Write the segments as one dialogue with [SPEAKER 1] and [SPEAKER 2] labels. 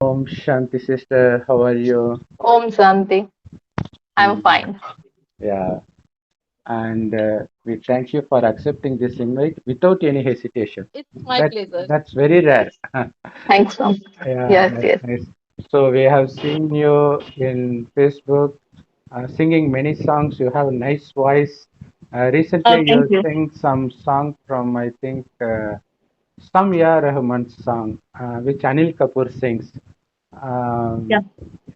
[SPEAKER 1] Om Shanti sister, how are you?
[SPEAKER 2] Om Shanti. I'm
[SPEAKER 1] Mm,
[SPEAKER 2] fine.
[SPEAKER 1] yeah, and we thank you for accepting this invite without any hesitation.
[SPEAKER 2] It's my
[SPEAKER 1] That
[SPEAKER 2] pleasure.
[SPEAKER 1] that's very rare.
[SPEAKER 2] Thanks, Om.
[SPEAKER 1] Yeah,
[SPEAKER 2] Yes,
[SPEAKER 1] that's
[SPEAKER 2] yes.
[SPEAKER 1] nice. So we have seen you in Facebook singing many songs. You have a nice voice.
[SPEAKER 2] Oh,
[SPEAKER 1] Recently,
[SPEAKER 2] thank
[SPEAKER 1] you
[SPEAKER 2] you.
[SPEAKER 1] sang some song from I think some Ya Rahman's song, which Anil Kapoor sings.
[SPEAKER 2] Yeah.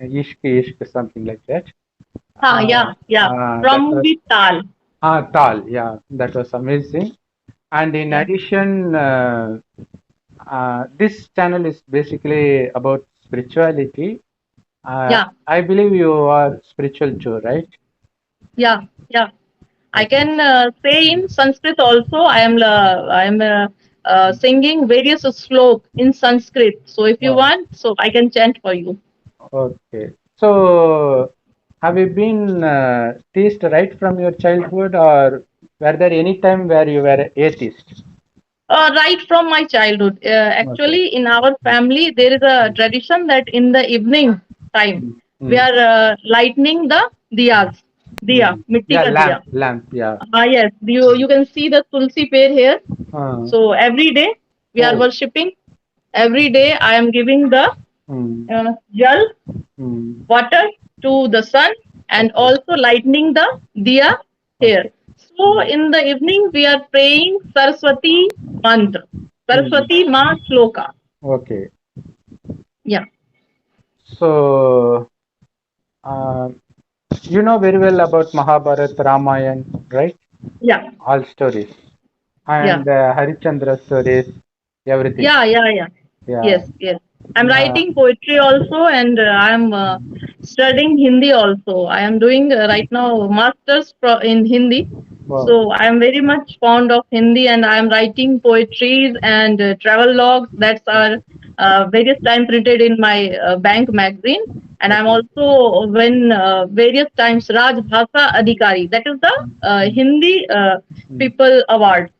[SPEAKER 1] Ishq Ishq, something like that.
[SPEAKER 2] Yeah, yeah.
[SPEAKER 1] That
[SPEAKER 2] From
[SPEAKER 1] was
[SPEAKER 2] movie Tal.
[SPEAKER 1] Tal, yeah, that was amazing. And in
[SPEAKER 2] Yeah.
[SPEAKER 1] addition, this channel is basically about spirituality.
[SPEAKER 2] Yeah.
[SPEAKER 1] I believe you are spiritual too, right?
[SPEAKER 2] Yeah. Yeah. I
[SPEAKER 1] Okay.
[SPEAKER 2] can say in Sanskrit also. I am singing various slok in Sanskrit. So if you
[SPEAKER 1] Oh,
[SPEAKER 2] want, so I can chant for you.
[SPEAKER 1] okay. So, have you been teased right from your childhood, or were there any time where you were atheist?
[SPEAKER 2] Right from my childhood.
[SPEAKER 1] Okay.
[SPEAKER 2] Actually, in our family, there is a
[SPEAKER 1] Mm,
[SPEAKER 2] tradition that in the evening time,
[SPEAKER 1] mm,
[SPEAKER 2] we
[SPEAKER 1] mm,
[SPEAKER 2] are lightening the diyas. Diya,
[SPEAKER 1] mm.
[SPEAKER 2] mitti
[SPEAKER 1] Yeah,
[SPEAKER 2] ka diya.
[SPEAKER 1] lamp, yeah.
[SPEAKER 2] Yes, you can see the tulsi pair here.
[SPEAKER 1] Uh,
[SPEAKER 2] So every day we are
[SPEAKER 1] oh.
[SPEAKER 2] worshipping. Every day I am giving the
[SPEAKER 1] Mm,
[SPEAKER 2] jal,
[SPEAKER 1] mm.
[SPEAKER 2] water to the sun, and
[SPEAKER 1] Okay.
[SPEAKER 2] also lightening the diya here.
[SPEAKER 1] Okay.
[SPEAKER 2] So
[SPEAKER 1] Mm,
[SPEAKER 2] in the evening we are praying Saraswati mantra,
[SPEAKER 1] mm.
[SPEAKER 2] Saraswati Ma shloka.
[SPEAKER 1] Okay.
[SPEAKER 2] Yeah,
[SPEAKER 1] So, uh, you know very well about Mahabharata, Ramayana, right?
[SPEAKER 2] yeah,
[SPEAKER 1] All stories.
[SPEAKER 2] yeah.
[SPEAKER 1] And Harishchandra stories, everything.
[SPEAKER 2] Yeah.
[SPEAKER 1] Yeah.
[SPEAKER 2] Yes, yes. I'm
[SPEAKER 1] Uh,
[SPEAKER 2] writing poetry also, and I'm studying Hindi also. I am doing right now masters in Hindi.
[SPEAKER 1] wow.
[SPEAKER 2] So I am very much fond of Hindi, and I am writing poetries and travel logs that are
[SPEAKER 1] Okay.
[SPEAKER 2] various time printed in my bank magazine. And I'm
[SPEAKER 1] Okay.
[SPEAKER 2] also when various times Raj Bhasha Adhikari. That is the
[SPEAKER 1] Mm, mm,
[SPEAKER 2] Hindi
[SPEAKER 1] mm.
[SPEAKER 2] People Award.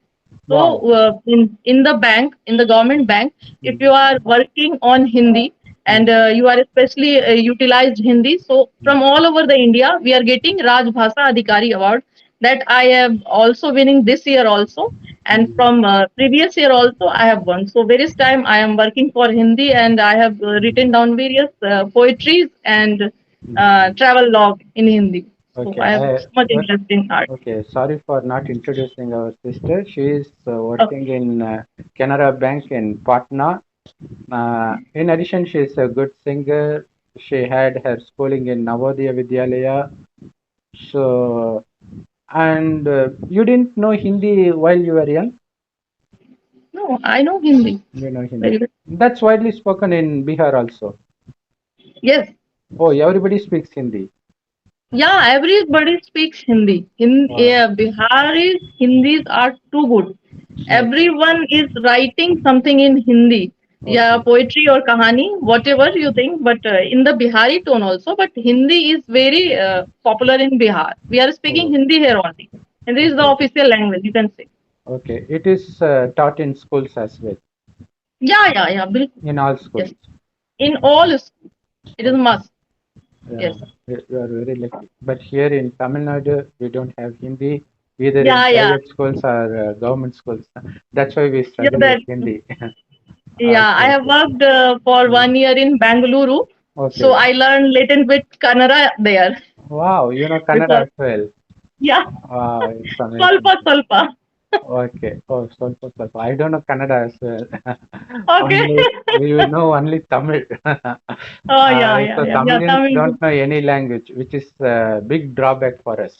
[SPEAKER 2] So
[SPEAKER 1] Wow.
[SPEAKER 2] in the bank, in the government bank, if
[SPEAKER 1] Mm,
[SPEAKER 2] you are working on Hindi and
[SPEAKER 1] mm,
[SPEAKER 2] you are especially utilized Hindi, so
[SPEAKER 1] mm,
[SPEAKER 2] from all over the India, we are getting Raj Bhasha Adhikari Award that I am also winning this year also, and
[SPEAKER 1] mm,
[SPEAKER 2] from previous year also I have won. So various time I am working for Hindi and I have written down various poetries and
[SPEAKER 1] mm.
[SPEAKER 2] travel log in Hindi. So
[SPEAKER 1] Okay.
[SPEAKER 2] I have so much interest in art.
[SPEAKER 1] Okay. Sorry for not introducing our sister. She is
[SPEAKER 2] Okay.
[SPEAKER 1] working in Canara Bank in Patna. In addition, she is a good singer. She had her schooling in Navodaya Vidyalaya. So, and you didn't know Hindi while you were young?
[SPEAKER 2] No, I know Hindi
[SPEAKER 1] You know Hindi.
[SPEAKER 2] very well.
[SPEAKER 1] That's widely spoken in Bihar also.
[SPEAKER 2] Yes.
[SPEAKER 1] Oh, everybody speaks Hindi.
[SPEAKER 2] Yeah, everybody speaks Hindi.
[SPEAKER 1] Wow.
[SPEAKER 2] Biharis Hindis are too good.
[SPEAKER 1] Okay.
[SPEAKER 2] Everyone is writing something in Hindi. Yeah,
[SPEAKER 1] Okay.
[SPEAKER 2] poetry or kahani, whatever you think, but in the Bihari tone also. But Hindi is very popular in Bihar. We are speaking
[SPEAKER 1] Oh,
[SPEAKER 2] Hindi here only. Hindi is the
[SPEAKER 1] okay.
[SPEAKER 2] official language, you can say.
[SPEAKER 1] Okay. It is taught in schools as well,
[SPEAKER 2] Yeah. Bilkul.
[SPEAKER 1] in all
[SPEAKER 2] Yes.
[SPEAKER 1] schools.
[SPEAKER 2] In all schools. It is
[SPEAKER 1] Okay.
[SPEAKER 2] must.
[SPEAKER 1] Yeah,
[SPEAKER 2] Yes.
[SPEAKER 1] you are very lucky. But here in Tamil Nadu, we don't have Hindi either in
[SPEAKER 2] Yeah.
[SPEAKER 1] private schools or government schools. That's why we
[SPEAKER 2] Yeah,
[SPEAKER 1] struggle with
[SPEAKER 2] that.
[SPEAKER 1] Hindi.
[SPEAKER 2] Yeah, I
[SPEAKER 1] Okay,
[SPEAKER 2] have
[SPEAKER 1] okay.
[SPEAKER 2] worked for
[SPEAKER 1] Mm.
[SPEAKER 2] 1 year in Bangalore, so
[SPEAKER 1] Okay.
[SPEAKER 2] I learned little bit Kannada there.
[SPEAKER 1] Wow, you know Kannada
[SPEAKER 2] Because
[SPEAKER 1] as well.
[SPEAKER 2] yeah,
[SPEAKER 1] Wow, it's amazing.
[SPEAKER 2] Salpa Salpa.
[SPEAKER 1] Okay. Oh, ಸ್ವಲ್ಪ ಸ್ವಲ್ಪ. I don't know Kannada as well.
[SPEAKER 2] Okay.
[SPEAKER 1] Only we will know only Tamil.
[SPEAKER 2] Oh
[SPEAKER 1] So
[SPEAKER 2] yeah.
[SPEAKER 1] Tamilians
[SPEAKER 2] Tamil.
[SPEAKER 1] don't know any language, which is a big drawback for us.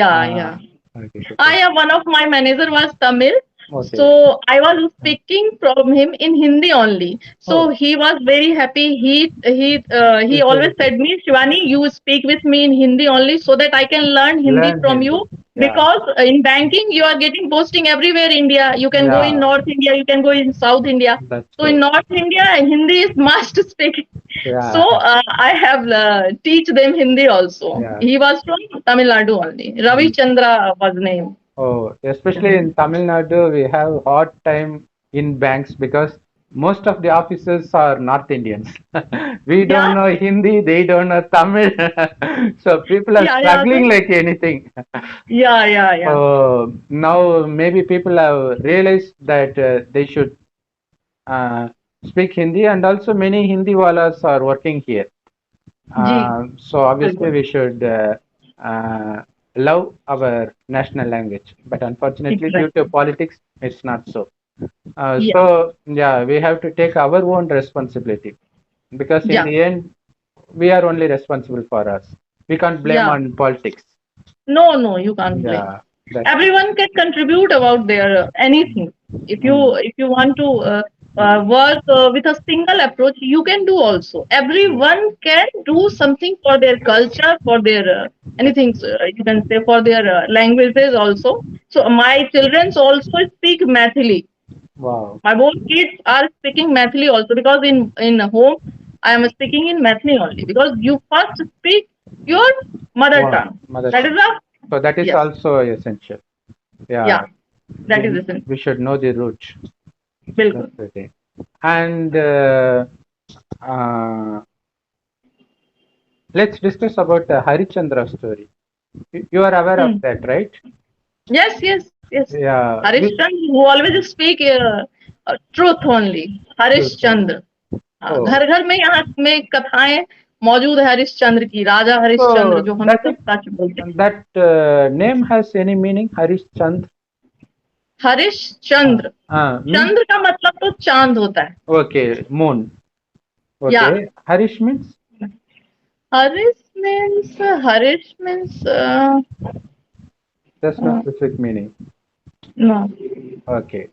[SPEAKER 1] Uh,
[SPEAKER 2] Yeah.
[SPEAKER 1] okay,
[SPEAKER 2] I
[SPEAKER 1] super.
[SPEAKER 2] am one of my manager was Tamil,
[SPEAKER 1] Okay.
[SPEAKER 2] so I was speaking from him in Hindi only. So
[SPEAKER 1] Oh,
[SPEAKER 2] he was very happy. He always
[SPEAKER 1] okay.
[SPEAKER 2] said me, Shiwani, you speak with me in Hindi only so that I can learn Hindi
[SPEAKER 1] Learn
[SPEAKER 2] from
[SPEAKER 1] Hindi.
[SPEAKER 2] you.
[SPEAKER 1] Yeah.
[SPEAKER 2] Because in banking you are getting posting everywhere India. You can go in
[SPEAKER 1] Yeah.
[SPEAKER 2] North India, you can go in South India.
[SPEAKER 1] That's
[SPEAKER 2] So in
[SPEAKER 1] true.
[SPEAKER 2] North India, Hindi is must speak. So
[SPEAKER 1] Yeah.
[SPEAKER 2] I have teach them Hindi also.
[SPEAKER 1] Yeah.
[SPEAKER 2] He was from Tamil Nadu only. Ravi
[SPEAKER 1] Mm.
[SPEAKER 2] Chandra was name.
[SPEAKER 1] Oh, especially in Tamil Nadu, we have hard time in banks because Most of the officers are North Indians. We don't
[SPEAKER 2] Yeah,
[SPEAKER 1] know Hindi, they don't know Tamil. So people are
[SPEAKER 2] yeah, yeah.
[SPEAKER 1] struggling like anything.
[SPEAKER 2] Yeah, yeah, yeah.
[SPEAKER 1] Now maybe people have realized that they should uh, speak Hindi, and also many Hindi walas are working here.
[SPEAKER 2] Ji,
[SPEAKER 1] So obviously
[SPEAKER 2] बिल्कुल.
[SPEAKER 1] we should love our national language, but unfortunately due to
[SPEAKER 2] Exactly.
[SPEAKER 1] politics, it's not so.
[SPEAKER 2] Yeah,
[SPEAKER 1] So yeah, we have to take our own responsibility, because in
[SPEAKER 2] yeah,
[SPEAKER 1] the end, we are only responsible for us. We can't blame
[SPEAKER 2] yeah.
[SPEAKER 1] on politics.
[SPEAKER 2] No, no, you can't blame.
[SPEAKER 1] Yeah, that's it.
[SPEAKER 2] Everyone can contribute about their anything.
[SPEAKER 1] Mm.
[SPEAKER 2] If you want to work with a single approach, you can do also. Everyone can do something for their culture, for their anything. You can say for their languages also. So my children also speak Mathili.
[SPEAKER 1] Wow.
[SPEAKER 2] My both kids are speaking Mathili also, because in home I am speaking in Mathili only, because you first speak your mother
[SPEAKER 1] Wow.
[SPEAKER 2] tongue.
[SPEAKER 1] Mother
[SPEAKER 2] That is
[SPEAKER 1] tongue.
[SPEAKER 2] a
[SPEAKER 1] So that is
[SPEAKER 2] yes,
[SPEAKER 1] also essential.
[SPEAKER 2] yeah,
[SPEAKER 1] Yeah,
[SPEAKER 2] that is essential.
[SPEAKER 1] we should know the root. That's
[SPEAKER 2] बिल्कुल.
[SPEAKER 1] the thing. And uh, let's discuss about the Harishchandra story. You are aware of
[SPEAKER 2] Hmm.
[SPEAKER 1] that, right?
[SPEAKER 2] Yes, yes, yes.
[SPEAKER 1] Yeah,
[SPEAKER 2] Harishchandra who always speak truth only.
[SPEAKER 1] truth only.
[SPEAKER 2] Harishchandra. हाँ,
[SPEAKER 1] Oh,
[SPEAKER 2] घर घर में यहाँ में कथाएं मौजूद है हरिश्चंद्र की, राजा हरिश्चंद्र
[SPEAKER 1] so
[SPEAKER 2] जो
[SPEAKER 1] does
[SPEAKER 2] हमेशा
[SPEAKER 1] it
[SPEAKER 2] सच बोलते हैं.
[SPEAKER 1] that name has any meaning? Harishchand
[SPEAKER 2] Harishchandra,
[SPEAKER 1] means
[SPEAKER 2] चंद्र का मतलब तो चांद होता है.
[SPEAKER 1] okay, moon.
[SPEAKER 2] या
[SPEAKER 1] Okay, Harish means
[SPEAKER 2] Harish means
[SPEAKER 1] there's no specific meaning.
[SPEAKER 2] No.
[SPEAKER 1] Okay.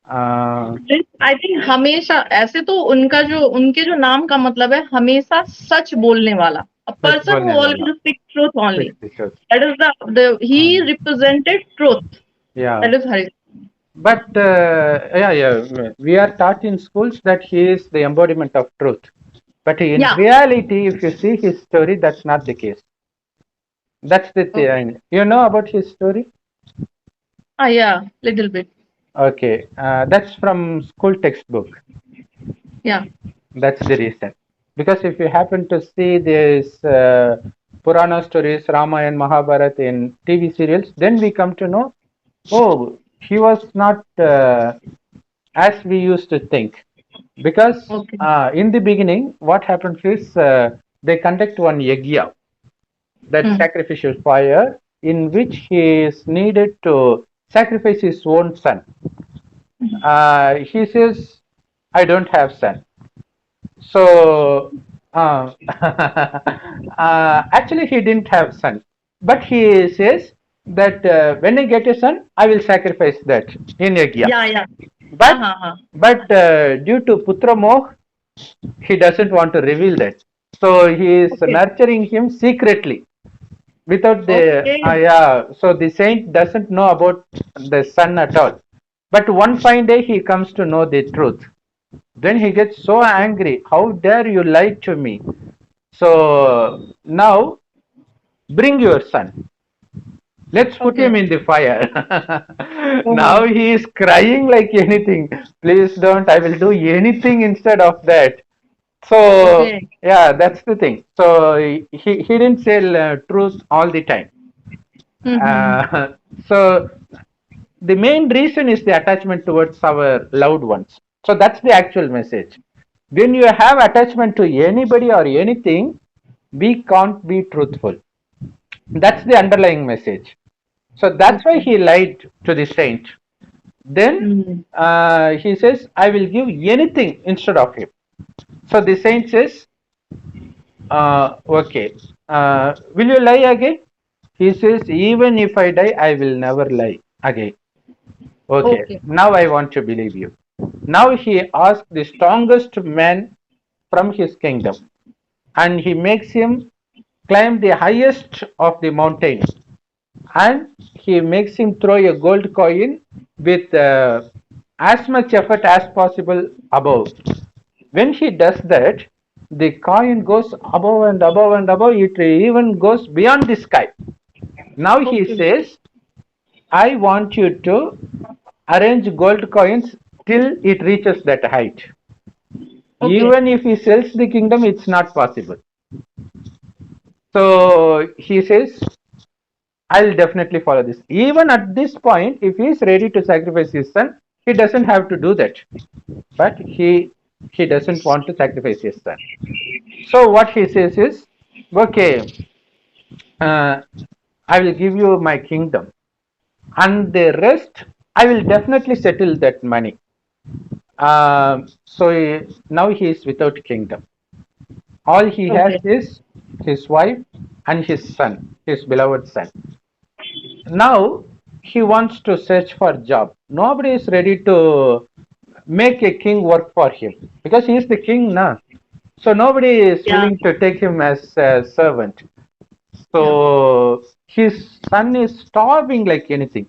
[SPEAKER 1] Uh,
[SPEAKER 2] I think हमेशा ऐसे तो उनका जो उनके जो नाम का मतलब है हमेशा सच बोलने वाला. अ
[SPEAKER 1] सच
[SPEAKER 2] पर्सन हु
[SPEAKER 1] बोलने वाला.
[SPEAKER 2] Always speak truth only.
[SPEAKER 1] Speaks the truth.
[SPEAKER 2] That is the he represented truth.
[SPEAKER 1] Yeah.
[SPEAKER 2] That is Hari.
[SPEAKER 1] But yeah, we are taught in schools that he is the embodiment of truth. But in
[SPEAKER 2] Yeah.
[SPEAKER 1] reality, if you see his story, that's not the case. That's the
[SPEAKER 2] Okay.
[SPEAKER 1] thing. You know about his story?
[SPEAKER 2] Ah, yeah, little bit.
[SPEAKER 1] Okay, that's from school textbook.
[SPEAKER 2] Yeah.
[SPEAKER 1] That's the reason. Because if you happen to see this Purana stories, Ramayana, Mahabharata in TV serials, then we come to know, oh, he was not as we used to think. Because
[SPEAKER 2] Okay.
[SPEAKER 1] in the beginning, what happened is they conduct one yagya, that
[SPEAKER 2] Hmm.
[SPEAKER 1] sacrificial fire, in which he is needed to sacrifice his own son. He says, I don't have son. So actually, he didn't have son, but he says that when I get a son, I will sacrifice that in yagya.
[SPEAKER 2] Yeah, yeah. हाँ
[SPEAKER 1] But
[SPEAKER 2] हाँ हाँ.
[SPEAKER 1] due to putra moh, he doesn't want to reveal that. So he is
[SPEAKER 2] Okay.
[SPEAKER 1] nurturing him secretly without the
[SPEAKER 2] Okay.
[SPEAKER 1] yeah. So the saint doesn't know about the son at all. But one fine day he comes to know the truth. Then he gets so angry. How dare you lie to me? So now bring your son. Let's put him
[SPEAKER 2] Okay.
[SPEAKER 1] in the fire.
[SPEAKER 2] Oh.
[SPEAKER 1] Now he is crying like anything. Please don't. I will do anything instead of that. So
[SPEAKER 2] Okay.
[SPEAKER 1] yeah, that's the thing. So he didn't say truth all the time.
[SPEAKER 2] Mm-hmm.
[SPEAKER 1] Uh, so the main reason is the attachment towards our loved ones. So that's the actual message. When you have attachment to anybody or anything, we can't be truthful. That's the underlying message. So that's why
[SPEAKER 2] Okay.
[SPEAKER 1] he lied to the saint. Then
[SPEAKER 2] Mm.
[SPEAKER 1] he says, I will give anything instead of him. So the saint says, okay, will you lie again? He says, even if I die, I will never lie again. Okay,
[SPEAKER 2] Okay.
[SPEAKER 1] now I want to believe you. Now he asks the strongest man from his kingdom, and he makes him climb the highest of the mountain, and he makes him throw a gold coin with as much effort as possible above. When he does that, the coin goes above and above and above. It even goes beyond the sky. Now he
[SPEAKER 2] Okay.
[SPEAKER 1] says, I want you to arrange gold coins till it reaches that height.
[SPEAKER 2] Okay.
[SPEAKER 1] Even if he sells the kingdom, it's not possible. So he says, I'll definitely follow this. Even at this point, if he is ready to sacrifice his son, he doesn't have to do that. But he doesn't want to sacrifice his son. So what he says is, okay, uh, I will give you my kingdom, and the rest I will definitely settle that money. Now he is without kingdom. All he has
[SPEAKER 2] Okay.
[SPEAKER 1] is his wife and his son, his beloved son. Now he wants to search for job. Nobody is ready to make a king work for him because he is the king now. So nobody is
[SPEAKER 2] Yeah.
[SPEAKER 1] willing to take him as a servant.
[SPEAKER 2] Yeah.
[SPEAKER 1] So his son is starving like anything.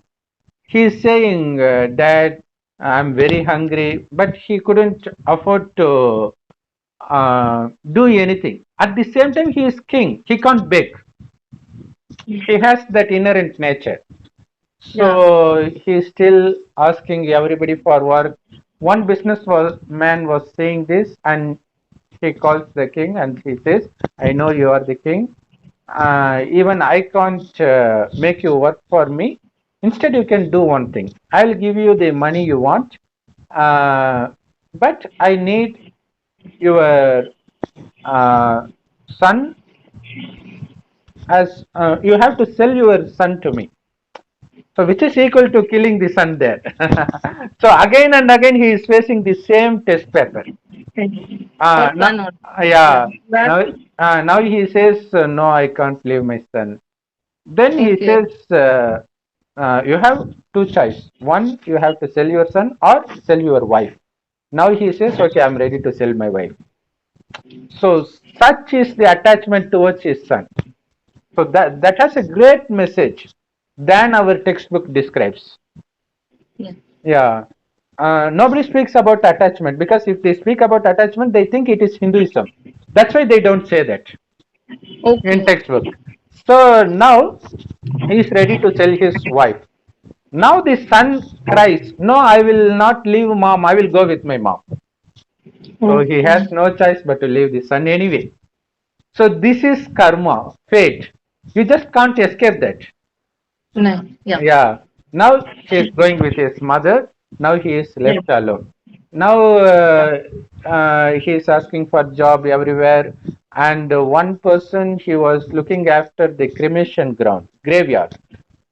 [SPEAKER 1] He is saying, Dad, I'm very hungry, but he couldn't afford to do anything. At the same time, he is king. He can't beg. He has that inherent nature.
[SPEAKER 2] Yeah.
[SPEAKER 1] So he's still asking everybody for work. One man was saying this, and he calls the king and he says, I know you are the king. Even I can't make you work for me. Instead, you can do one thing. I'll give you the money you want, uh, but I need your uh, son as you have to sell your son to me. So, which is equal to killing the son there. So, again and again, he is facing the same test paper.
[SPEAKER 2] Okay.
[SPEAKER 1] Uh,
[SPEAKER 2] For
[SPEAKER 1] now,
[SPEAKER 2] son or yeah.
[SPEAKER 1] yeah,
[SPEAKER 2] That
[SPEAKER 1] now he says, No, I can't leave my son. Then he
[SPEAKER 2] okay.
[SPEAKER 1] says, You have two choice. One, you have to sell your son or sell your wife. Now he says, Okay, I'm ready to sell my wife. So, such is the attachment towards his son. So, that has a great message than our textbook describes.
[SPEAKER 2] Yeah.
[SPEAKER 1] Yeah. Nobody speaks about attachment because if they speak about attachment, they think it is Hinduism. That's why they don't say that in
[SPEAKER 2] Okay.
[SPEAKER 1] textbook. So now he is ready to sell his wife. Now the son cries, No, I will not leave mom. I will go with my mom. So he has
[SPEAKER 2] Okay.
[SPEAKER 1] no choice but to leave the son anyway. So this is karma, fate. You just can't escape that.
[SPEAKER 2] No. Yeah.
[SPEAKER 1] Yeah. Now he is going with his mother. Now he is
[SPEAKER 2] Yeah.
[SPEAKER 1] left alone. Now he is asking for job everywhere. And one person he was looking after the cremation ground, graveyard.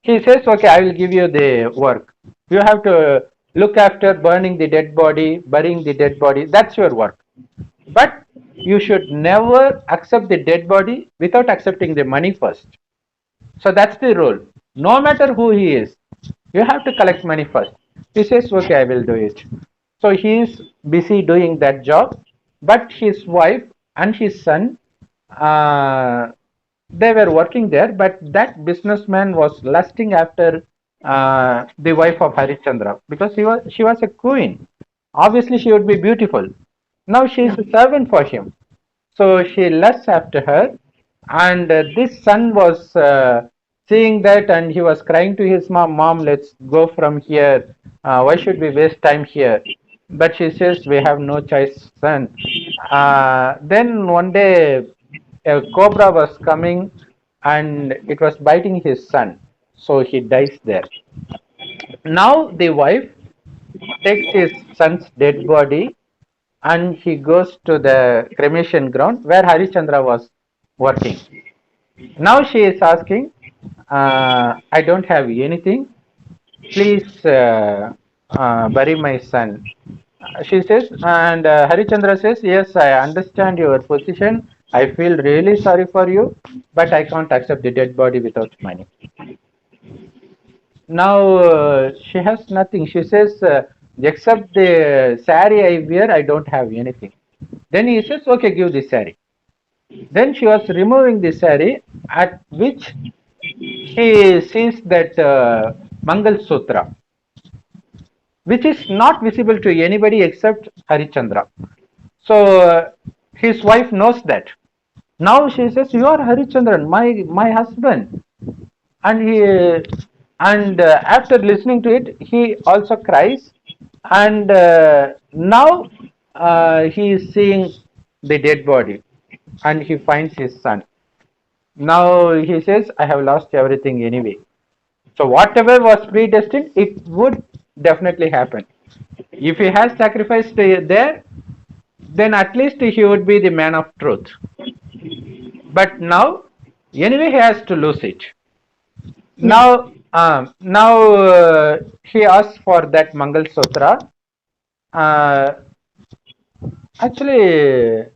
[SPEAKER 1] He says, "Okay, I will give you the work. You have to look after burning the dead body, burying the dead body. That's your work. But you should never accept the dead body without accepting the money first. So that's the rule. No matter who he is, you have to collect money first. He says, Okay, I will do it. So he is busy doing that job, but his wife and his son, uh, they were working there, but that businessman was lusting after the wife of Harishchandra because she was a queen. Obviously, she would be beautiful. Now she is
[SPEAKER 2] Yeah.
[SPEAKER 1] a servant for him. So she lusts after her, and this son was seeing that, and he was crying to his mom, Mom, let's go from here. Why should we waste time here? But she says, We have no choice, son. Then one day, a cobra was coming and it was biting his son. So he dies there. Now the wife takes his son's dead body and he goes to the cremation ground where Harishchandra was working. Now she is asking, I don't have anything. Please bury my son. She says, and Harishchandra says, Yes, I understand your position. I feel really sorry for you, but I can't accept the dead body without money. Now she has nothing. She says, Except the sari I wear, I don't have anything. Then he says, Okay, give the sari. Then she was removing the sari, at which he sees that Mangal Sutra, which is not visible to anybody except Harichandra. So his wife knows that. Now she says, "You are Harichandran, my husband," and he and after listening to it, he also cries. And now he is seeing the dead body, and he finds his son. Now he says, I have lost everything anyway. So whatever was predestined, it would definitely happen. If he has sacrificed there, then at least he would be the man of truth. But now, anyway, he has to lose it.
[SPEAKER 2] Yeah.
[SPEAKER 1] Now he asks for that Mangal Sutra. Uh, Actually,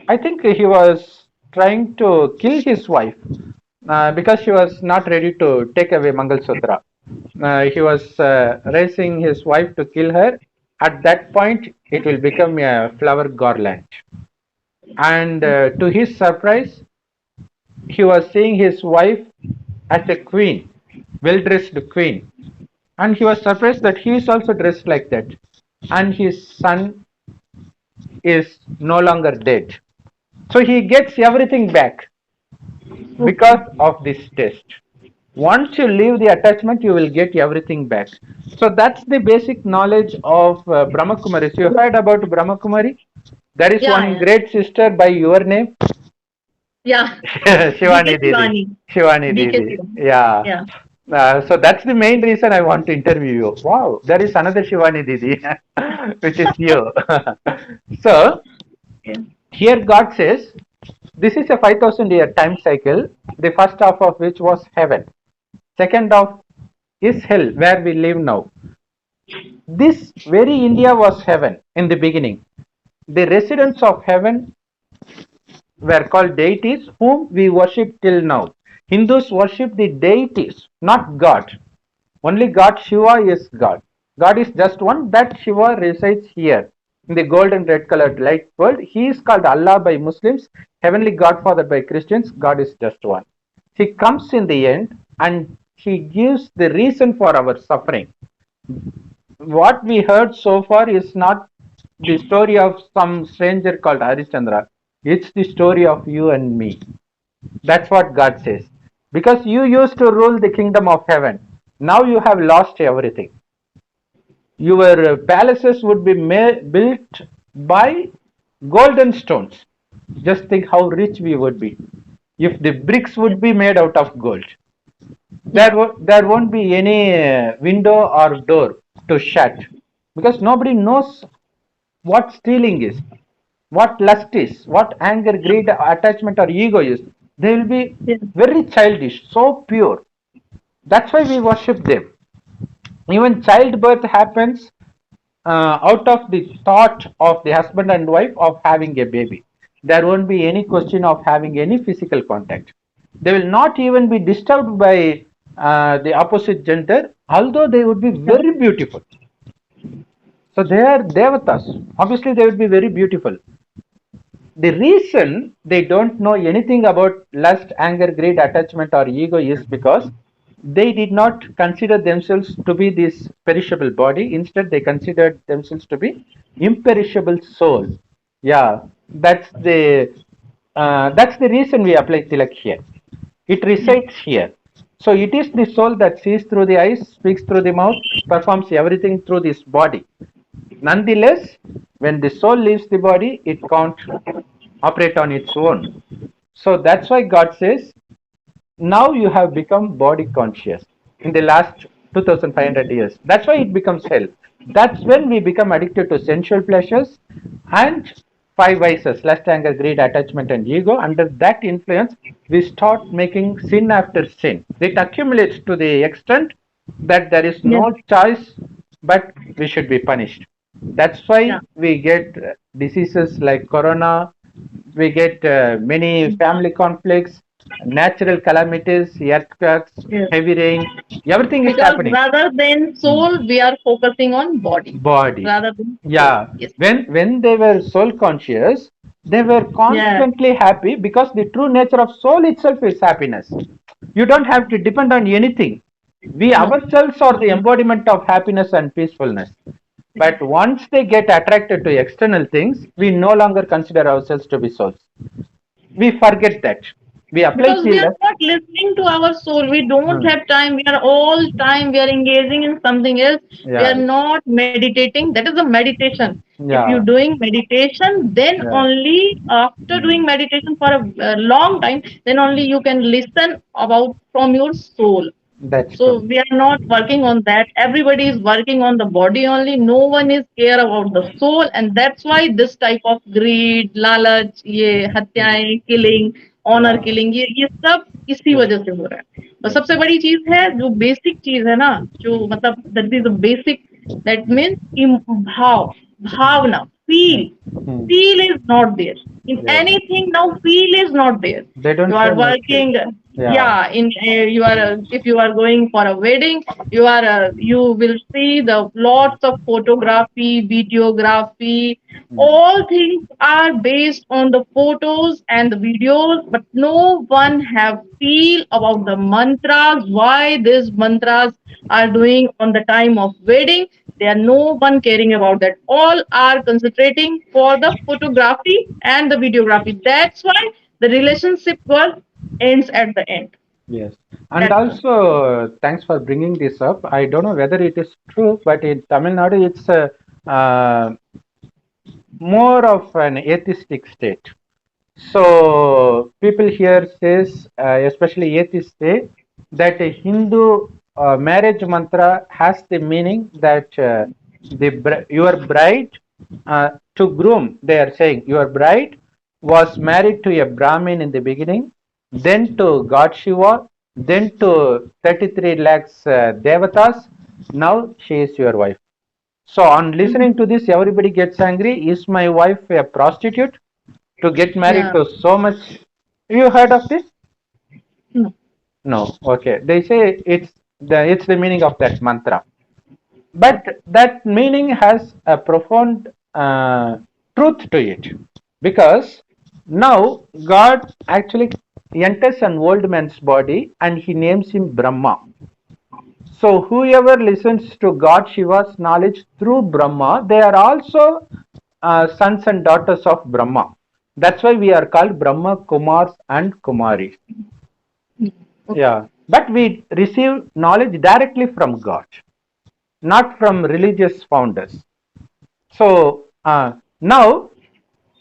[SPEAKER 1] I think he was trying to kill his wife because she was not ready to take away Mangal Sutra. He was raising his wife to kill her. At that point, it will become a flower garland. And to his surprise, he was seeing his wife as a queen, well dressed queen. And he was surprised that he is also dressed like that. And his son is no longer dead. So he gets everything back
[SPEAKER 2] Okay.
[SPEAKER 1] because of this test. Once you leave the attachment, you will get everything back. So that's the basic knowledge of Brahma Kumaris. You heard about Brahma Kumari? There is
[SPEAKER 2] Yeah,
[SPEAKER 1] one
[SPEAKER 2] yeah,
[SPEAKER 1] great sister by your name,
[SPEAKER 2] yeah.
[SPEAKER 1] Shivani
[SPEAKER 2] BK
[SPEAKER 1] Didi.
[SPEAKER 2] Shivani.
[SPEAKER 1] Shivani
[SPEAKER 2] BK
[SPEAKER 1] Didi.
[SPEAKER 2] Shivani.
[SPEAKER 1] Yeah.
[SPEAKER 2] Yeah.
[SPEAKER 1] So that's the main reason I want to interview you. Wow, there is another Shivani Didi, which is you. So
[SPEAKER 2] Yeah.
[SPEAKER 1] here God says, this is a 5,000 year time cycle, the first half of which was heaven. Second half is hell, where we live now. This very India was heaven in the beginning. The residents of heaven were called deities whom we worship till now. Hindus worship the deities, not God. Only God Shiva is God. God is just one. That Shiva resides here in the gold and red colored light world. He is called Allah by Muslims, Heavenly Godfather by Christians. God is just one. He comes in the end and he gives the reason for our suffering. What we heard so far is not the story of some stranger called Harishchandra. It's the story of you and me. That's what God says. Because you used to rule the kingdom of heaven. Now you have lost everything. Your palaces would be built by golden stones. Just think how rich we would be if the bricks
[SPEAKER 2] Yeah.
[SPEAKER 1] would be made out of gold.
[SPEAKER 2] Yeah.
[SPEAKER 1] There won't be any window or door to shut because nobody knows what stealing is, what lust is, what anger, greed, attachment, or ego is. They will be
[SPEAKER 2] Yeah.
[SPEAKER 1] very childish, so pure. That's why we worship them. Even childbirth happens out of the thought of the husband and wife of having a baby. There won't be any question of having any physical contact. They will not even be disturbed by the opposite gender, although they would be
[SPEAKER 2] Yeah.
[SPEAKER 1] very beautiful. So they are devatas. Obviously, they would be very beautiful. The reason they don't know anything about lust, anger, greed, attachment, or ego is because they did not consider themselves to be this perishable body. Instead, they considered themselves to be imperishable soul. Yeah, that's the reason we apply tilak here. It
[SPEAKER 2] Yeah.
[SPEAKER 1] resides here. So it is the soul that sees through the eyes, speaks through the mouth, performs everything through this body. Nonetheless, when the soul leaves the body, it can't operate on its own. So that's why God says, now you have become body conscious in the last 2500 years. That's why it becomes hell. That's when we become addicted to sensual pleasures and five vices: lust, anger, greed, attachment, and ego. Under that influence, we start making sin after sin. It accumulates to the extent that there is
[SPEAKER 2] Yeah.
[SPEAKER 1] no choice but we should be punished. That's
[SPEAKER 2] Yeah.
[SPEAKER 1] why we get diseases like corona, we get many family conflicts, natural calamities, earthquakes,
[SPEAKER 2] Yeah.
[SPEAKER 1] heavy rain, everything is
[SPEAKER 2] Because
[SPEAKER 1] happening.
[SPEAKER 2] rather than soul, we are focusing on body
[SPEAKER 1] Body.
[SPEAKER 2] rather than soul.
[SPEAKER 1] Yeah.
[SPEAKER 2] Yes.
[SPEAKER 1] When they were soul conscious, they were
[SPEAKER 2] Yeah.
[SPEAKER 1] constantly happy because the true nature of soul itself is happiness. You don't have to depend on anything. We
[SPEAKER 2] No.
[SPEAKER 1] ourselves are the embodiment of happiness and peacefulness. But once they get attracted to external things, we no longer consider ourselves to be souls. We forget that. We apply
[SPEAKER 2] because we are
[SPEAKER 1] feel.
[SPEAKER 2] not listening to our soul. We don't
[SPEAKER 1] Hmm.
[SPEAKER 2] have time. We are all time we are engaging in something else. We are
[SPEAKER 1] Yeah.
[SPEAKER 2] not meditating. That is a meditation. If you're
[SPEAKER 1] Yeah.
[SPEAKER 2] doing meditation, then
[SPEAKER 1] Yeah.
[SPEAKER 2] only after
[SPEAKER 1] Hmm.
[SPEAKER 2] doing meditation for a long time, then only you can listen about from your soul.
[SPEAKER 1] That's
[SPEAKER 2] So
[SPEAKER 1] true.
[SPEAKER 2] we are not working on that. Everybody is working on the body only. No one is care about the soul, and that's why this type of greed, lalach, ये हत्याएं, killing, honor
[SPEAKER 1] Yeah.
[SPEAKER 2] killing, ये सब इसी
[SPEAKER 1] Yes.
[SPEAKER 2] वजह से हो रहा है. और
[SPEAKER 1] Yes.
[SPEAKER 2] सबसे बड़ी चीज है जो बेसिक चीज है ना, जो मतलब that is the basic, that means भाव, भावना,
[SPEAKER 1] Hmm.
[SPEAKER 2] feel.
[SPEAKER 1] Hmm.
[SPEAKER 2] Feel is not there in
[SPEAKER 1] Yes.
[SPEAKER 2] anything. Now feel is not there.
[SPEAKER 1] They
[SPEAKER 2] You
[SPEAKER 1] don't
[SPEAKER 2] are
[SPEAKER 1] show much face.
[SPEAKER 2] working,
[SPEAKER 1] Yeah.
[SPEAKER 2] yeah, in you are if you are going for a wedding, you are you will see the lots of photography, videography.
[SPEAKER 1] Hmm.
[SPEAKER 2] All things are based on the photos and the videos, but no one have feel about the mantras, why these mantras are doing on the time of wedding. There are no one caring about that. All are concentrating for the photography and the videography. That's why the relationship was ends at the end.
[SPEAKER 1] Yes. And
[SPEAKER 2] That's why.
[SPEAKER 1] also, thanks for bringing this up. I don't know whether it is true, but in Tamil Nadu, it's uh, more of an atheistic state. So people here says, especially atheists say that a Hindu marriage mantra has the meaning that your bride to groom. They are saying your bride was married to a Brahmin in the beginning, then to God Shiva, then to 33 lakhs devatas. Now she is your wife. So on listening to this, everybody gets angry. Is my wife a prostitute? To get married
[SPEAKER 2] Yeah.
[SPEAKER 1] to so much. You heard of this?
[SPEAKER 2] No.
[SPEAKER 1] No. Okay. They say it's the meaning of that mantra, but
[SPEAKER 2] Okay.
[SPEAKER 1] that meaning has a profound truth to it, because now God actually enters an old man's body and he names him Brahma. So whoever listens to God Shiva's knowledge through Brahma, they are also sons and daughters of Brahma. That's why we are called Brahma Kumars and Kumaris.
[SPEAKER 2] Okay.
[SPEAKER 1] Yeah, but we receive knowledge directly from God, not from religious founders. So now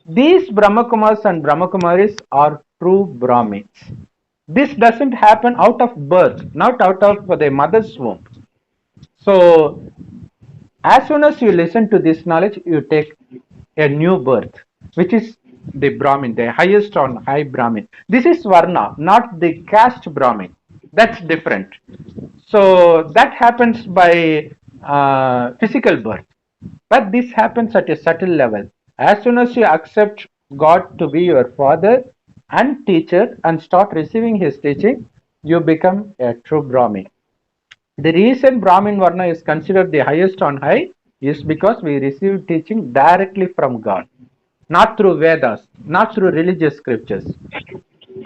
[SPEAKER 1] these Brahmakumars and Brahmakumaris are true Brahmins. This doesn't happen out of birth, not out of the mother's womb. So as soon as you listen to this knowledge, you take a new birth, which is the Brahmin, the highest on high Brahmin. This is Varna, not the caste Brahmin. That's different. So that happens by physical birth. But this happens at a subtle level. As soon as you accept God to be your father and teacher and start receiving his teaching, you become a true Brahmin. The reason Brahmin Varna is considered the highest on high is because we receive teaching directly from God, not through Vedas, not through religious scriptures.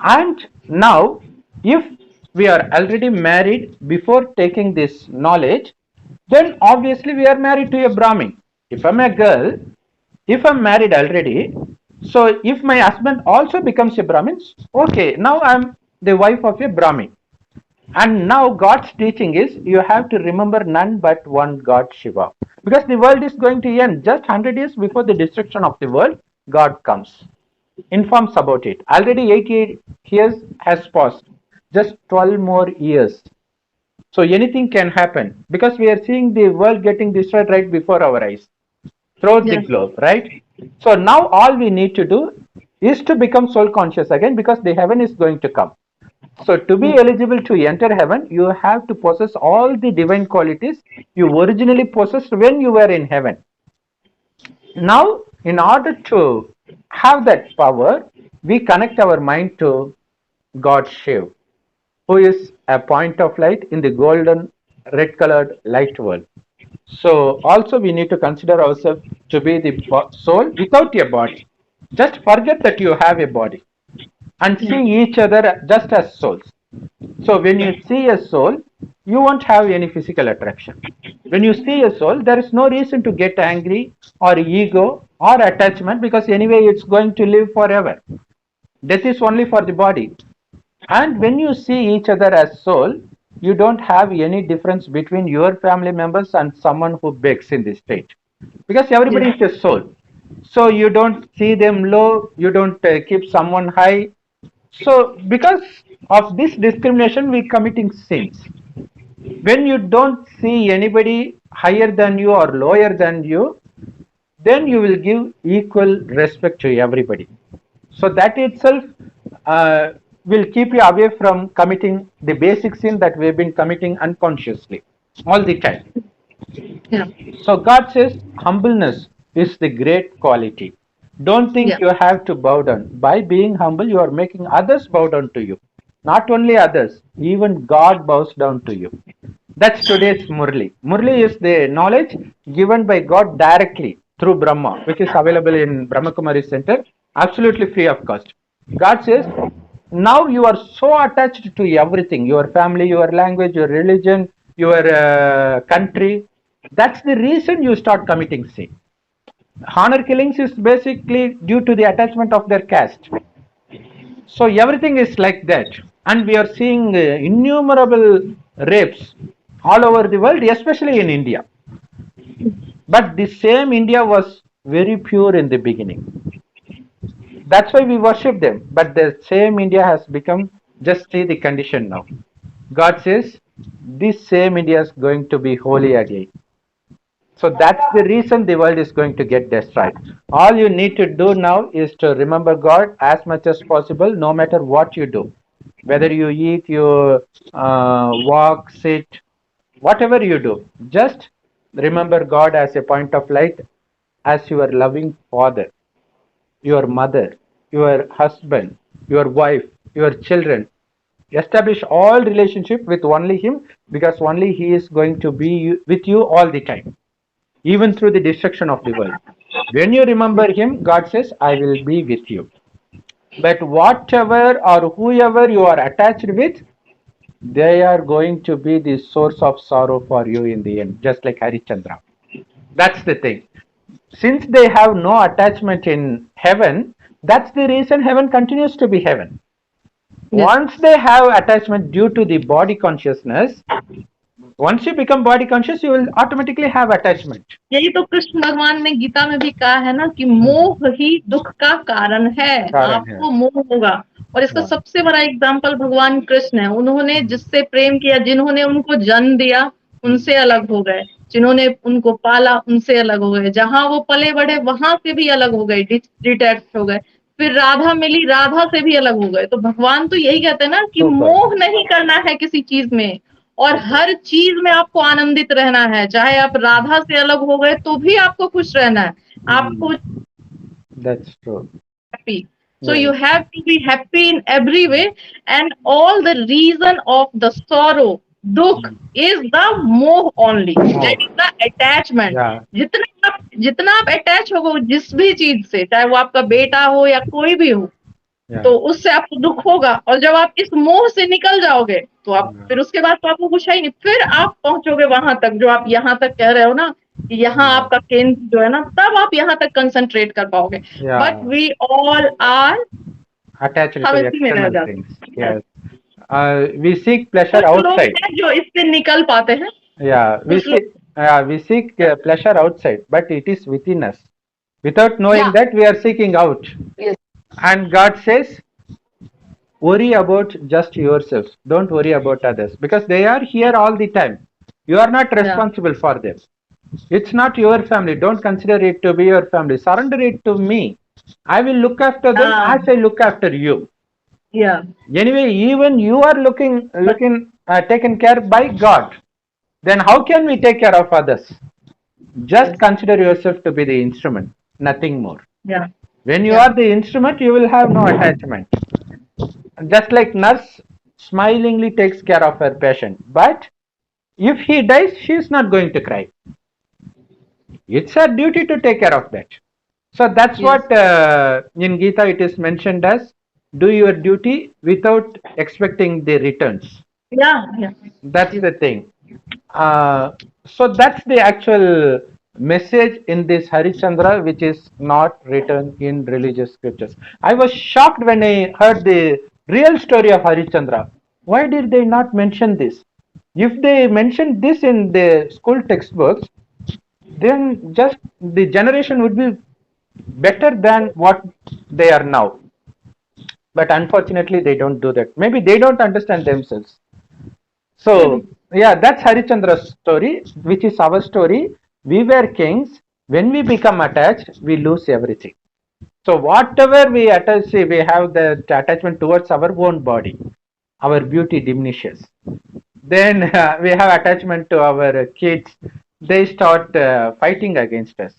[SPEAKER 1] And now, if we are already married before taking this knowledge, then obviously we are married to a Brahmin. If I'm a girl, if I'm married already, so if my husband also becomes a Brahmin, okay, now I'm the wife of a Brahmin. And now God's teaching is you have to remember none but one God Shiva. Because the world is going to end just 100 years before the destruction of the world, God comes, informs about it. Already 88 years has passed, just 12 more years. So anything can happen because we are seeing the world getting destroyed right before our eyes throughout the
[SPEAKER 2] Yes.
[SPEAKER 1] globe, right? So now all we need to do is to become soul conscious again because the heaven is going to come. So to be
[SPEAKER 2] Okay.
[SPEAKER 1] eligible to enter heaven, you have to possess all the divine qualities you originally possessed when you were in heaven. Now, in order to have that power, we connect our mind to God Shiv, who is a point of light in the golden red colored light world. So also we need to consider ourselves to be the soul without a body. Just forget that you have a body and
[SPEAKER 2] Yeah.
[SPEAKER 1] see each other just as souls. So when you see a soul, you won't have any physical attraction. When you see a soul, there is no reason to get angry or ego or attachment because anyway it's going to live forever. Death is only for the body. And when you see each other as soul, you don't have any difference between your family members and someone who begs in the street, because everybody
[SPEAKER 2] Yes.
[SPEAKER 1] is a soul. So you don't see them low, you don't keep someone high. So because of this discrimination, we committing sins. When you don't see anybody higher than you or lower than you, then you will give equal respect to everybody. So that itself uh, will keep you away from committing the basic sin that we've been committing unconsciously all the time.
[SPEAKER 2] Yeah.
[SPEAKER 1] So God says humbleness is the great quality. Don't think
[SPEAKER 2] Yeah.
[SPEAKER 1] you have to bow down. By being humble, you are making others bow down to you. Not only others, even God bows down to you. That's today's Murli. Murli is the knowledge given by God directly through Brahma, which is available in Brahma Kumari Center, absolutely free of cost. God says, now you are so attached to everything, your family, your language, your religion, your country. That's the reason you start committing sin. Honor killings is basically due to the attachment of their caste. So everything is like that. And we are seeing innumerable rapes all over the world, especially in India. But the same India was very pure in the beginning. That's why we worship them. But the same India has become, just see the condition now. God says, this same India is going to be holy again. So that's the reason the world is going to get destroyed. All you need to do now is to remember God as much as possible, no matter what you do. Whether you eat, you walk, sit, whatever you do, just remember God as a point of light, as your loving father, your mother, your husband, your wife, your children. Establish all relationship with only Him, because only He is going to be with you all the time, even through the destruction of the world. When you remember Him, God says, I will be with you. But whatever or whoever you are attached with, they are going to be the source of sorrow for you in the end, just like Harishchandra. That's the thing. Since they have no attachment in heaven, that's the reason heaven continues to be heaven.
[SPEAKER 2] Yes.
[SPEAKER 1] Once they have attachment due to the body consciousness, once you become body conscious, you will automatically have attachment.
[SPEAKER 2] यही तो कृष्ण भगवान ने गीता में भी कहा है ना कि मोह ही दुख का कारण है।
[SPEAKER 1] कारण है।
[SPEAKER 2] आपको मोह होगा। और इसका
[SPEAKER 1] हाँ।
[SPEAKER 2] सबसे बड़ा एग्जाम्पल भगवान कृष्ण है। उन्होंने जिससे प्रेम किया, जिन्होंने उनको जन्म दिया, उनसे अलग हो गए। जिन्होंने उनको पाला, उनसे अलग हो गए। जहां वो पले बढ़े वहां से भी अलग हो गए, डिटैच हो गए। फिर राधा मिली, राधा से भी अलग हो गए। तो भगवान तो यही कहते हैं ना कि
[SPEAKER 1] Super.
[SPEAKER 2] मोह नहीं करना है किसी चीज में, और हर चीज में आपको आनंदित रहना है। चाहे आप राधा से अलग हो गए तो भी आपको खुश रहना है। आपको
[SPEAKER 1] That's true.
[SPEAKER 2] happy. So
[SPEAKER 1] Yeah.
[SPEAKER 2] you have to be happy in every way, and all the reason of the sorrow, dukh, is the moh only. That is the attachment.
[SPEAKER 1] Yeah.
[SPEAKER 2] जितना आप अटैच हो जिस भी चीज से, चाहे वो आपका बेटा हो या कोई भी हो,
[SPEAKER 1] Yeah.
[SPEAKER 2] तो उससे आपको दुख होगा। और जब आप इस मोह से निकल जाओगे तो आप फिर उसके बाद तो आपको कुछ है ही नहीं। फिर आप पहुंचोगे वहां तक जो आप यहाँ तक कह रहे हो ना, कि यहाँ आपका केंद्र जो है ना, तब आप यहाँ तक कंसंट्रेट कर पाओगे।
[SPEAKER 1] Yeah.
[SPEAKER 2] But we all are
[SPEAKER 1] attached
[SPEAKER 2] हम
[SPEAKER 1] to
[SPEAKER 2] इसी में रह
[SPEAKER 1] external
[SPEAKER 2] जाते
[SPEAKER 1] things.
[SPEAKER 2] हैं।
[SPEAKER 1] Yes. We seek pleasure
[SPEAKER 2] कुछ लोग
[SPEAKER 1] outside.
[SPEAKER 2] हैं जो इससे निकल पाते हैं।
[SPEAKER 1] Yeah,
[SPEAKER 2] कुछ लोग
[SPEAKER 1] we seek pleasure outside, but it is within us. Without knowing that, we are seeking out.
[SPEAKER 2] Yes.
[SPEAKER 1] And God says, worry about just yourself. Don't worry about others, because they are here all the time. You are not responsible for them. It's not your family. Don't consider it to be your family. Surrender it to me. I will look after them as I look after you.
[SPEAKER 2] Yeah.
[SPEAKER 1] Anyway, even you are taken care by God. Then how can we take care of others? Just consider yourself to be the instrument, nothing more.
[SPEAKER 2] Yeah.
[SPEAKER 1] When you are the instrument, you will have no attachment. Just like nurse smilingly takes care of her patient, but if he dies, she is not going to cry. It's her duty to take care of that. So that's what in Gita it is mentioned as, do your duty without expecting the returns.
[SPEAKER 2] Yeah. Yeah.
[SPEAKER 1] That's the thing. So that's the actual message in this Harishchandra, which is not written in religious scriptures. I was shocked when I heard the Real story of Harishchandra. Why did they not mention this? If they mentioned this in the school textbooks, then just the generation would be better than what they are now. But unfortunately, they don't do that. Maybe they don't understand themselves. So,
[SPEAKER 2] Maybe.
[SPEAKER 1] yeah, that's Harichandra's story, which is our story. We were kings. When we become attached, we lose everything. So, whatever we attach, we have the attachment towards our own body. Our beauty diminishes. Then we have attachment to our kids. They start fighting against us.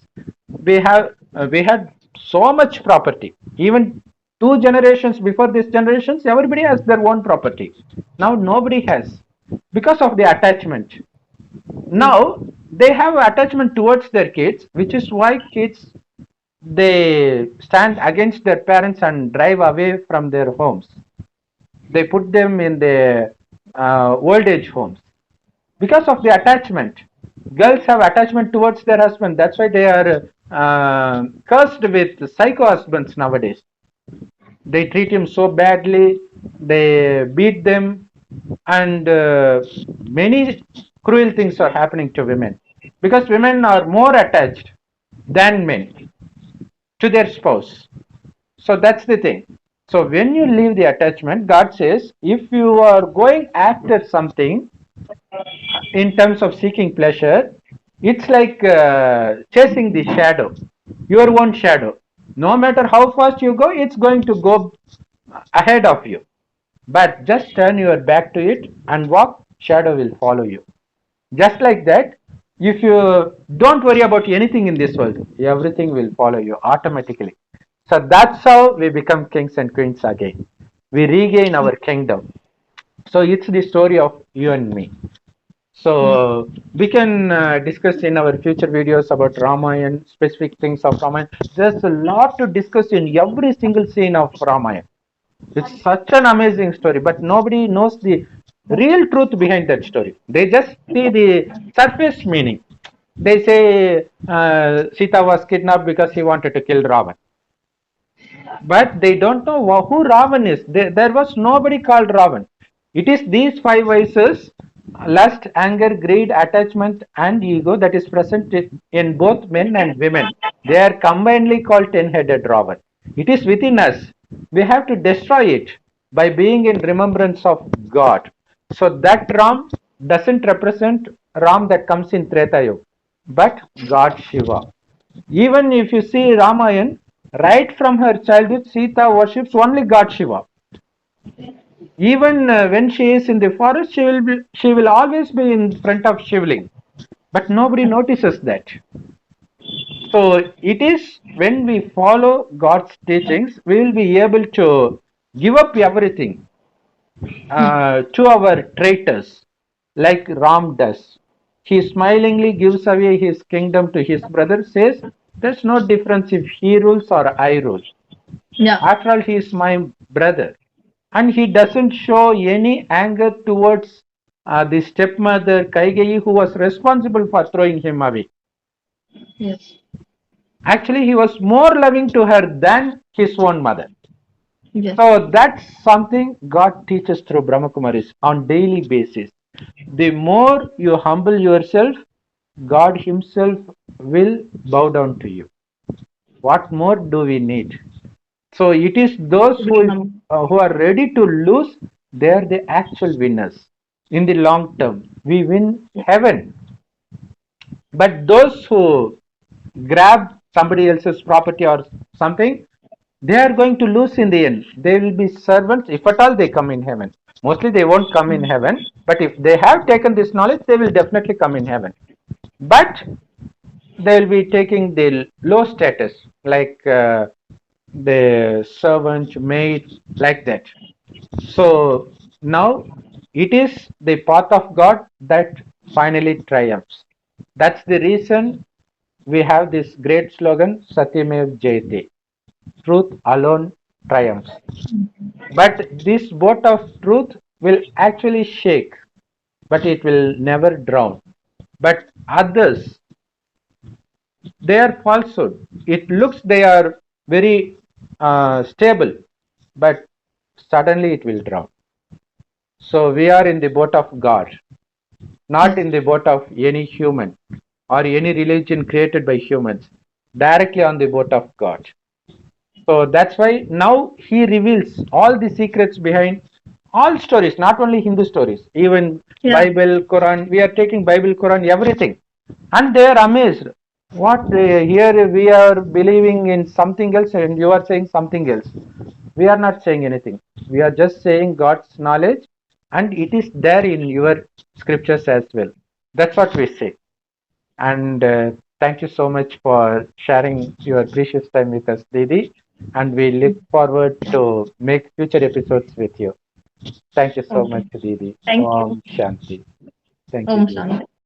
[SPEAKER 1] We had so much property. Even two generations before this generations, everybody has their own property. Now nobody has because of the attachment.
[SPEAKER 2] Yes.
[SPEAKER 1] Now they have attachment towards their kids, which is why kids they stand against their parents and drive away from their homes. They put them in the old age homes because of the attachment. Girls have attachment towards their husband. That's why they are cursed with psycho husbands nowadays. They treat him so badly. They beat them, and many cruel things are happening to women because women are more attached than men to their spouse. So that's the thing. So when you leave the attachment, God says, if you are going after something in terms of seeking pleasure, it's like chasing the shadow, your own shadow. No matter how fast you go, it's going to go ahead of you. But just turn your back to it and walk, shadow will follow you. Just like that, if you don't worry about anything in this world, everything will follow you automatically. So that's how we become kings and queens again. We regain our kingdom. So it's the story of you and me.
[SPEAKER 2] Yes.
[SPEAKER 1] So we can discuss in our future videos about Ramayana, specific things of Ramayana. There's a lot to discuss in every single scene of Ramayana. It's such an amazing story, but nobody knows the real truth behind that story. They just see the surface meaning. They say Sita was kidnapped because he wanted to kill Ravan, but they don't know who Ravan is. There was nobody called Ravan. It is these five vices: lust, anger, greed, attachment, and ego that is present in both men and women. They are combinedly called ten-headed Ravan. It is within us. We have to destroy it by being in remembrance of God. So that Ram doesn't represent Ram that comes in Treta Yuga, but God Shiva. Even if you see Ramayan, right from her childhood, Sita worships only God Shiva. Even when she is in the forest, she will always be in front of Shivling, but nobody notices that. So it is when we follow God's teachings, we will be able to give up everything to our traitors, like Ram does. He smilingly gives away his kingdom to his brother, says, there's no difference if he rules or I rule.
[SPEAKER 2] Yeah.
[SPEAKER 1] After all, he is my brother. And he doesn't show any anger towards the stepmother Kaigeyi, who was responsible for throwing him away.
[SPEAKER 2] Yes.
[SPEAKER 1] Actually, he was more loving to her than his own mother.
[SPEAKER 2] Yes.
[SPEAKER 1] So that's something God teaches through Brahmakumaris on daily basis. The more you humble yourself, God Himself will bow down to you. What more do we need? So it is those who are ready to lose, they are the actual winners. In the long term, we win heaven. But those who grab somebody else's property or something, they are going to lose in the end. They will be servants if at all they come in heaven. Mostly they won't come in heaven, but if they have taken this knowledge, they will definitely come in heaven. But they will be taking the low status, like the servant, maid, like that. So now it is the path of God that finally triumphs. That's the reason we have this great slogan, Satyamev Jayate. Truth alone triumphs. But this boat of truth will actually shake, but it will never drown. But others, they are falsehood. It looks they are very stable, but suddenly it will drown. So we are in the boat of God, not
[SPEAKER 2] Yes.
[SPEAKER 1] in the boat of any human or any religion created by humans, directly on the boat of God. So that's why now he reveals all the secrets behind all stories, not only Hindu stories, even
[SPEAKER 2] Yeah.
[SPEAKER 1] Bible, Quran. We are taking Bible, Quran, everything, and they are amazed. What here we are believing in something else, and you are saying something else. We are not saying anything. We are just saying God's knowledge, and it is there in your scriptures as well. That's what we say. And thank you so much for sharing your precious time with us, Didi. And we look forward to make future episodes with you. Thank you so
[SPEAKER 2] Okay.
[SPEAKER 1] much, Didi.
[SPEAKER 2] Thank you.
[SPEAKER 1] Om Shanti. Thank you,
[SPEAKER 2] Om
[SPEAKER 1] Didi.
[SPEAKER 2] Shanti.